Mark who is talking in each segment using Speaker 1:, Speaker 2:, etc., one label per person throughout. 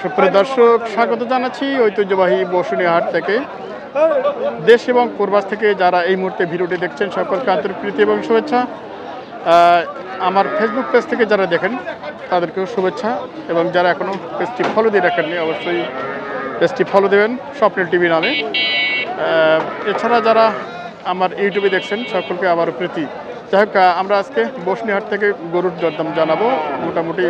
Speaker 1: সুপ্রিয় দর্শক, স্বাগত জানাচ্ছি ঐতিহ্যবাহী বসুনিয়া হাট থেকে। দেশ এবং প্রবাস থেকে যারা এই মুহূর্তে ভিডিওটি দেখছেন সকলকে আন্তরিক প্রীতি এবং শুভেচ্ছা। আমার ফেসবুক পেজ থেকে যারা দেখেন তাদেরকেও শুভেচ্ছা, এবং যারা এখনও পেজটি ফলো দিয়ে রাখেননি অবশ্যই পেজটি ফলো দেবেন স্বপ্নের টিভি নামে। এছাড়া যারা আমার ইউটিউবে দেখছেন সকলকে আবারও প্রীতি। যাই হোক, আমরা আজকে বসুনিয়া হাট থেকে গরুর দরদাম জানাবো। মোটামুটি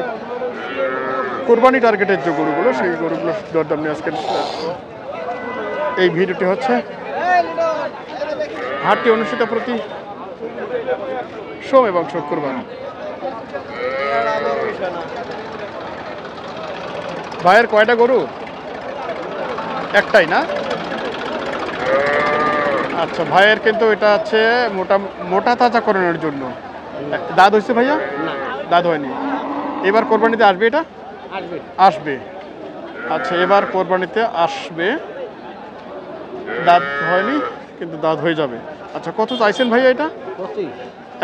Speaker 1: কোরবানি টার্গেটের যে গরুগুলো, সেই গরুগুলোর দরদাম নিয়ে আজকে এই ভিডিওটি হচ্ছে। হাটটি অনুষ্ঠিত প্রতি সোম এবং শুক্রবার। ভাইয়ের কয়টা গরু? একটাই না? আচ্ছা, ভাইয়ের কিন্তু এটা হচ্ছে মোটা তাজাকরণের জন্য। দাঁত হয়েছে ভাইয়া? দাঁত হয়নি। এবার কোরবানিতে আসবে এটা? আসবে। আচ্ছা, এবার কোরবানিতে আসবে। দাঁত হয়নি কিন্তু দাঁত হয়ে যাবে। আচ্ছা, কত চাইছেন ভাইয়া এটা?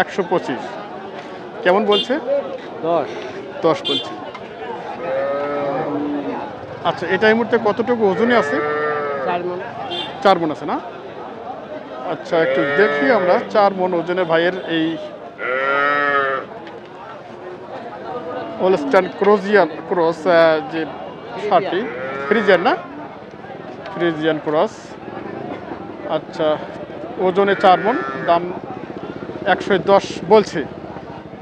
Speaker 1: 125। কেমন বলছে? 10 বলছে। আচ্ছা, এটা এই মুহূর্তে কতটুকু ওজনে আছে? 4 মণ আছে না? আচ্ছা, একটু দেখি আমরা 4 মণ ওজনের ভাইয়ের এই হোলস্টাইন ক্রস যে ষাটটি ফ্রিজিয়ান না, ফ্রিজিয়ান ক্রস। আচ্ছা, ওজনে 4 মণ, দাম 110 বলছে।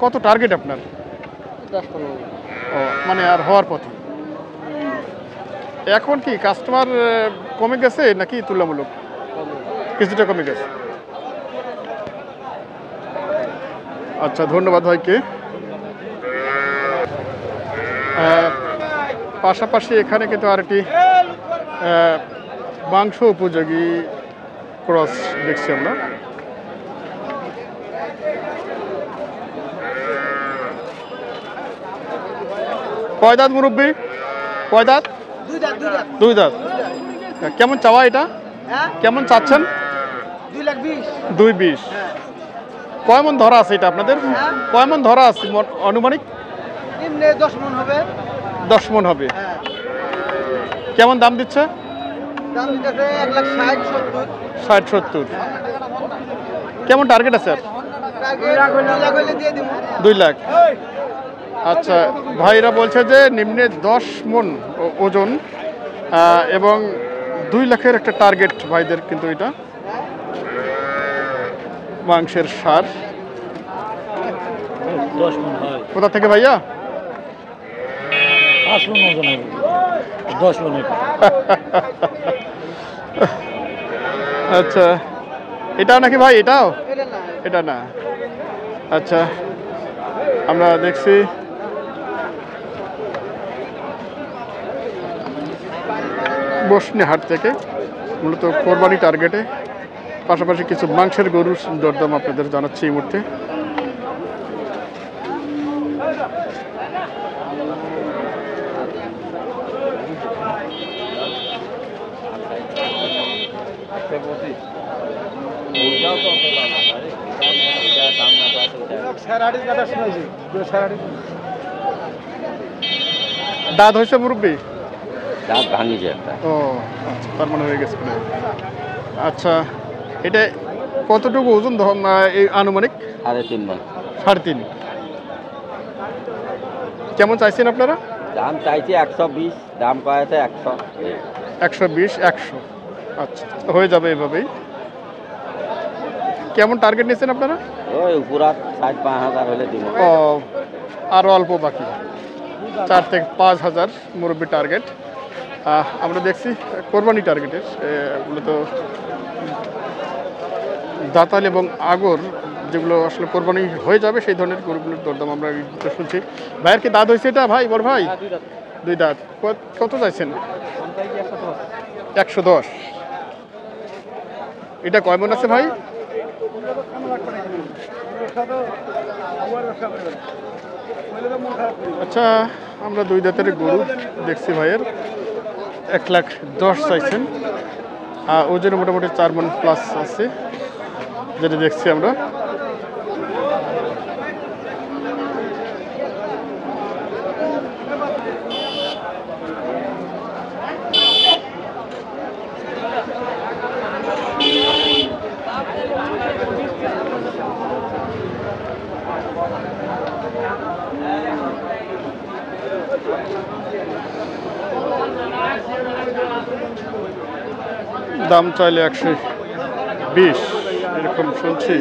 Speaker 1: কত টার্গেট আপনার?
Speaker 2: 10-15।
Speaker 1: ও, মানে আর হওয়ার পথে। এখন কি কাস্টমার কমে গেছে নাকি তুলনামূলক কিছুটা কমে গেছে? আচ্ছা, ধন্যবাদ ভাইকে। পাশাপাশি এখানে কিন্তু আরেকটি মাংস উপযোগী ক্রস দেখছি আমরা। কয় দাঁত মুরব্বী? কয় দাঁত? 2 দাঁত। কেমন চাওয়া এটা? কেমন চাচ্ছেন? 220। কয় মণ ধরা আছে এটা আপনাদের? কয় মণ ধরা আছে আনুমানিক?
Speaker 2: 10 মণ হবে।
Speaker 1: 10 মণ হবে। কেমন দাম দিচ্ছে?
Speaker 2: দাম দিতেছে 1,60,70।
Speaker 1: 60-70। কেমন টার্গেট আছে? 2 লাখ। আচ্ছা, ভাইরা বলছে যে নিম্নে 10 মণ ওজন এবং 2 লাখের একটা টার্গেট ভাইদের। কিন্তু এটা মাংসের সার।
Speaker 3: 10 মণ হয়।
Speaker 1: কোথা থেকে ভাইয়া?
Speaker 3: 5 মণ ওজন হবে। 10 মণ।
Speaker 1: আচ্ছা, এটাও নাকি ভাই? এটাও? এটা না। আচ্ছা, আমরা দেখছি বসুনিয়া হাট থেকে মূলত কোরবানি টার্গেটে, পাশাপাশি কিছু মাংসের গরুর দরদাম আপনাদের জানাচ্ছি এই মুহূর্তে। দাঁত হয়েছে মুরব্বী?
Speaker 4: দাঁত ভাঙিছে একটা।
Speaker 1: ও আচ্ছা, তার মানে হয়ে গেছে। আচ্ছা, এটা কতটুকু ওজন এই আনুমানিক?
Speaker 4: 3.5 মণ।
Speaker 1: 3.5। কেমন চাইছেন আপনারা?
Speaker 4: দাম চাইছে 120, দাম পাইছে 100।
Speaker 1: 120, 100। আচ্ছা, হয়ে যাবে এভাবেই। কেমন টার্গেট নিয়েছেন আপনারা?
Speaker 4: ওই উপরাত 4-5 হাজার হলে দিব।
Speaker 1: ও, আরও অল্প বাকি। 4 থেকে 5 হাজার মুরব্বী টার্গেট। আমরা দেখছি কোরবানি টার্গেটের মূলত দাতাল এবং আগর, যেগুলো আসলে কোরবানি হয়ে যাবে সেই ধরনের গরুগুলোর দরদাম আমরা শুনছি। ভাইয়ের কি দাঁত হয়েছে এটা ভাই? বড় ভাই 2 দাঁত। কত চাইছেন? 110। এটা কয় মণ আছে ভাই? আচ্ছা, আমরা 2 দাঁতের গরু দেখছি ভাইয়ের। 1,10,000 চাইছেন। ওজনে মোটামুটি 4 মণ প্লাস আছে যেটা দেখছি আমরা। দাম চাইলে 120 এরকম শুনছি।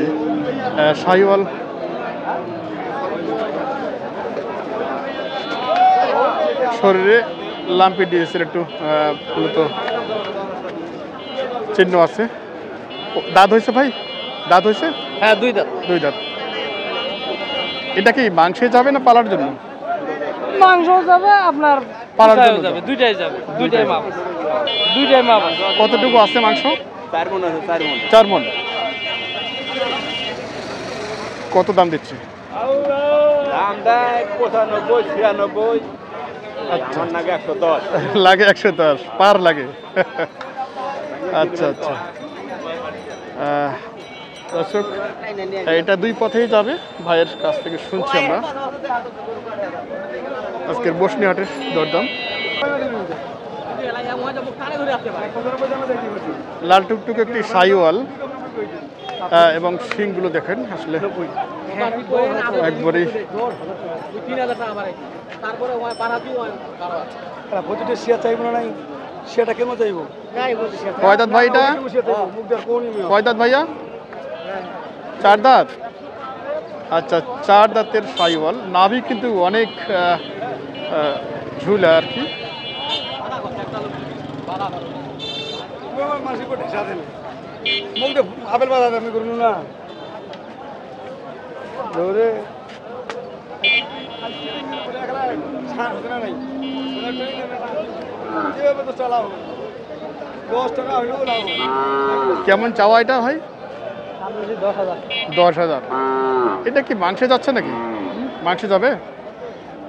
Speaker 1: শাহিওয়াল শরীরে লাম্পি দিয়েছিল একটু, মূলত চিহ্ন আছে। দাঁত হয়েছে ভাই? দাঁত হয়েছে?
Speaker 2: হ্যাঁ, 2 দাঁত।
Speaker 1: 2 দাঁত। এটা কি মাংসে যাবে না পালার জন্য?
Speaker 2: মাংস যাবে, আপনার
Speaker 1: পালার জন্য
Speaker 2: যাবে, দুইটাই যাবে, দুইটাই মাপ, দুইটাই মাপ আছে।
Speaker 1: কতটুকু আছে মাংস?
Speaker 4: 4 মণ আছে, 4 মণ।
Speaker 1: 4 মণ। কত দাম দিচ্ছে?
Speaker 4: দাম দেয় 95, 96।
Speaker 1: আচ্ছা,
Speaker 4: আমার নাকি 110।
Speaker 1: লাগে 110 পার লাগে। আচ্ছা আচ্ছা। দর্শক, এটা 2 পথেই যাবে, ভাইয়ের কাছ থেকে শুনছি আমরা। আজকের বসনিহাটের দরদাম। লাল টুকটুক একটি শাহিওয়াল, এবং শিংগুলো দেখেন আসলে একবারই
Speaker 3: প্রতিটা শিয়া চাইব না, নাই সেটা কেমন চাইব?
Speaker 1: কয় দাঁত ভাই এটা? কয় দাঁত ভাইয়া? 4 দাঁত। আচ্ছা, 4 দাঁতের শাহিওয়াল। নাভি কিন্তু অনেক ঝুলা আর কি।
Speaker 3: আপেল বাধা আমি করুন না ধরে চালাও 10 টাকা হইলেও লাভ।
Speaker 1: কেমন চাওয়া এটা ভাই?
Speaker 2: 10,000।
Speaker 1: 10,000। এটা কি মাংসে যাচ্ছে নাকি? মাংসে যাবে?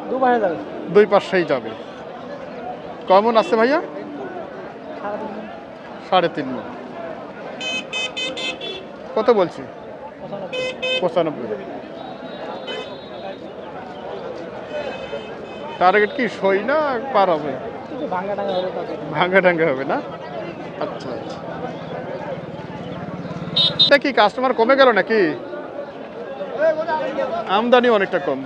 Speaker 2: 2 পাশে যাবে।
Speaker 1: 2 পাশেই যাবে। কেমন আছে ভাইয়া? 3.5 মণ। কত বলছি? 95। টার্গেট কি সই না পার হবে?
Speaker 2: ভাঙা টাঙা হবে তাতে।
Speaker 1: ভাঙ্গা টাঙ্গা হবে না? আচ্ছা আচ্ছা। এটা কি কাস্টমার কমে গেল নাকি? আমদানি অনেকটা কম।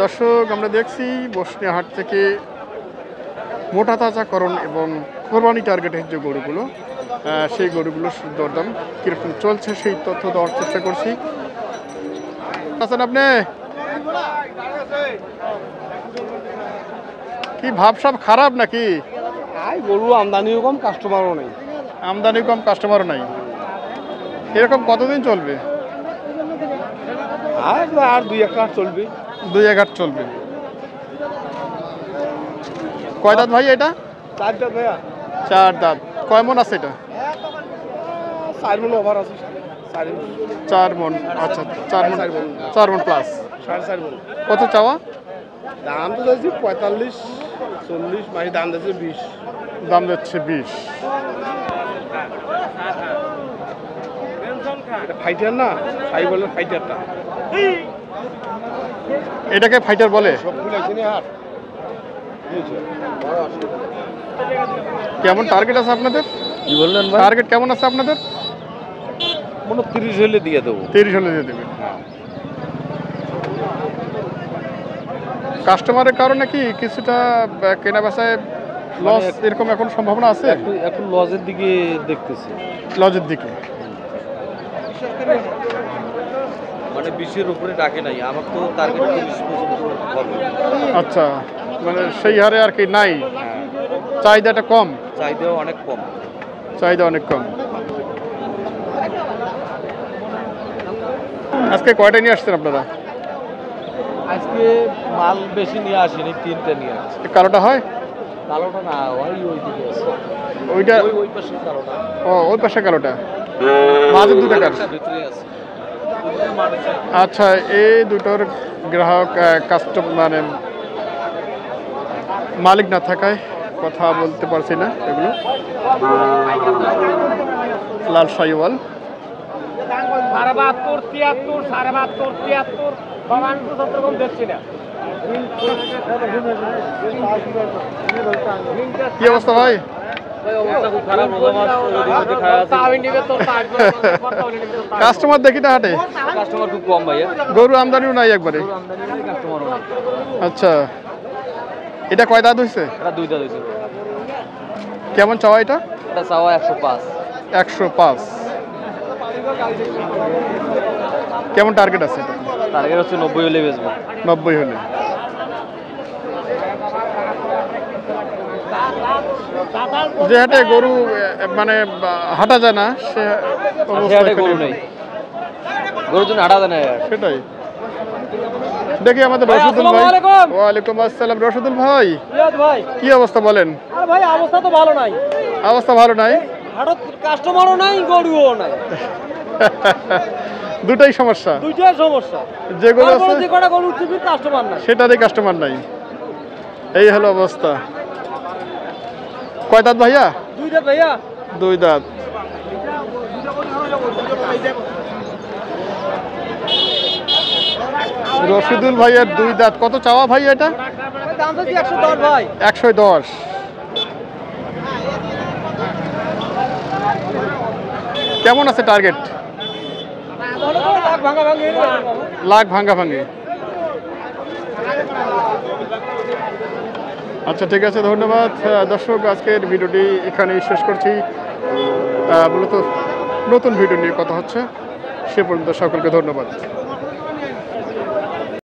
Speaker 1: দর্শক, আমরা দেখছি বসনিহাট থেকে মোটা তাজাকরণ এবং কোরবানি টার্গেটের যে গরুগুলো, সেই গরুগুলোর দরদাম কীরকম চলছে সেই তথ্য দেওয়ার চেষ্টা করছি। আছেন আপনি? কি ভাবসাব খারাপ নাকি?
Speaker 3: গরু আমদানিও কম, কাস্টমারও নেই।
Speaker 1: আমদানি কম, কাস্টমারও নাই। এরকম কতদিন চলবে?
Speaker 3: আর 2-1 হাট চলবে।
Speaker 1: 2-1 হাট চলবে। কয় দাঁত ভাই এটা?
Speaker 3: 4 দাঁত ভাইয়া।
Speaker 1: 4 দাঁত। কয় মণ আছে এটা?
Speaker 3: 4 মণ ওভার আছে।
Speaker 1: 4 মণ। আচ্ছা, 4 মণ প্লাস।
Speaker 3: 4.5 মণ।
Speaker 1: কত চাওয়া?
Speaker 3: দাম তো যাচ্ছে 45-40, মানে দাম যাচ্ছে 20।
Speaker 1: দাম যাচ্ছে 20।
Speaker 3: এটা ফাইটার না, সাইবলের ফাইটারটা।
Speaker 1: এটাকে ফাইটার বলে?
Speaker 3: সবগুলো কিনে হাট।
Speaker 1: কেমন টার্গেট আছে আপনাদের?
Speaker 3: কি বললেন ভাই?
Speaker 1: টার্গেট কেমন আছে আপনাদের?
Speaker 3: 30 হলে দিয়ে দেবো।
Speaker 1: 30 হলে দিয়ে দেবেন। কাস্টমারের কারণে কি কিছুটা কেনা বেচায় লস এরকম এখন সম্ভাবনা আছে?
Speaker 3: এখন লজের দিকে দেখতেছি।
Speaker 1: লজের দিকে
Speaker 3: মানে 20-এর উপরে ডাকে নাই, আমার তো টার্গেট 30 পর্যন্ত হবে।
Speaker 1: আচ্ছা, মানে সেই হারে আর কি নাই, চাহিদাটা কম।
Speaker 3: চাহিদাও অনেক কম।
Speaker 1: চাহিদা অনেক কম। আজকে কয়টা নিয়ে আসছেন আপনারা?
Speaker 3: আজকে মাল বেশি নিয়ে আসেনি, 3টে নিয়ে আসছে।
Speaker 1: কালোটা হয়?
Speaker 3: কালোটা না, ওই দিকে আছে।
Speaker 1: ওইটা
Speaker 3: ওই পাশে কালোটা।
Speaker 1: ও, ওই পাশে কালোটা। মাঝের দুটো কার?
Speaker 3: ভিতরে আছে।
Speaker 1: আচ্ছা, এই দুটোর গ্রাহক কাস্টমার মানে মালিক না থাকায় কথা বলতে পারছি না। এগুলো লাল শাহিওয়াল।
Speaker 2: 72, 73, 73, বাবা আমি তো 70 কম দেখছি না।
Speaker 1: কি অবস্থা ভাই? কাস্টমার দেখি না হাটে,
Speaker 3: কাস্টমার খুব কম ভাইয়া,
Speaker 1: গরু আমদানিও নাই একবারে।
Speaker 3: কাস্টমারও নাই।
Speaker 1: আচ্ছা, এটা কয় দাঁত হয়েছে?
Speaker 3: এটা দুইটা দিয়েছে,
Speaker 1: কেমন চাওয়া এটা?
Speaker 3: এটা চাওয়া 105।
Speaker 1: 105। কেমন টার্গেট আছে এটা?
Speaker 3: টার্গেট হচ্ছে 90 হলে বেচবো।
Speaker 1: 90 হলে। যে হাটে গরু মানে হাঁটা যায় না সে অবস্থা
Speaker 3: হাটে
Speaker 1: এখানে
Speaker 3: গরু নেই, গরুর জন্য হাঁটা যায় না আর।
Speaker 1: সেটাই। দেখি আমাদের
Speaker 2: ভাই,
Speaker 1: রশিদুল ভাই।
Speaker 2: আসসালামু আলাইকুম।
Speaker 1: ওয়ালাইকুম আসসালাম। রশিদুল ভাই,
Speaker 2: রিয়াদ ভাই,
Speaker 1: কি অবস্থা বলেন?
Speaker 2: আর ভাই অবস্থা তো ভালো নাই,
Speaker 1: অবস্থা ভালো নাই?
Speaker 2: হাটত কাস্টমারও নাই, গরুও নাই,
Speaker 1: দুটাই সমস্যা।
Speaker 2: দুইটাই সমস্যা।
Speaker 1: যেগুলো
Speaker 2: তারপরে
Speaker 1: আছে
Speaker 2: যে কটা গরু উঠছে কাস্টমার নাই।
Speaker 1: সেটারই কাস্টমার নাই, এই হলো অবস্থা। কয় দাঁত ভাইয়া?
Speaker 2: দুইটা ভাইয়া,
Speaker 1: 2 দাঁত। রশিদুল ভাইয়ের 2 দাঁত। কত চাওয়া ভাই এটা?
Speaker 2: দাম তো 110 ভাই।
Speaker 1: 110। কেমন আছে টার্গেট?
Speaker 2: লাখ ভাঙা ভাঙি,
Speaker 1: লাখ ভাঙ্গা ভাঙ্গি। আচ্ছা, ঠিক আছে, ধন্যবাদ। দর্শক, আজকের ভিডিওটি এখানেই শেষ করছি। মূলত নতুন ভিডিও নিয়ে কথা হচ্ছে, সে পর্যন্ত সকলকে ধন্যবাদ।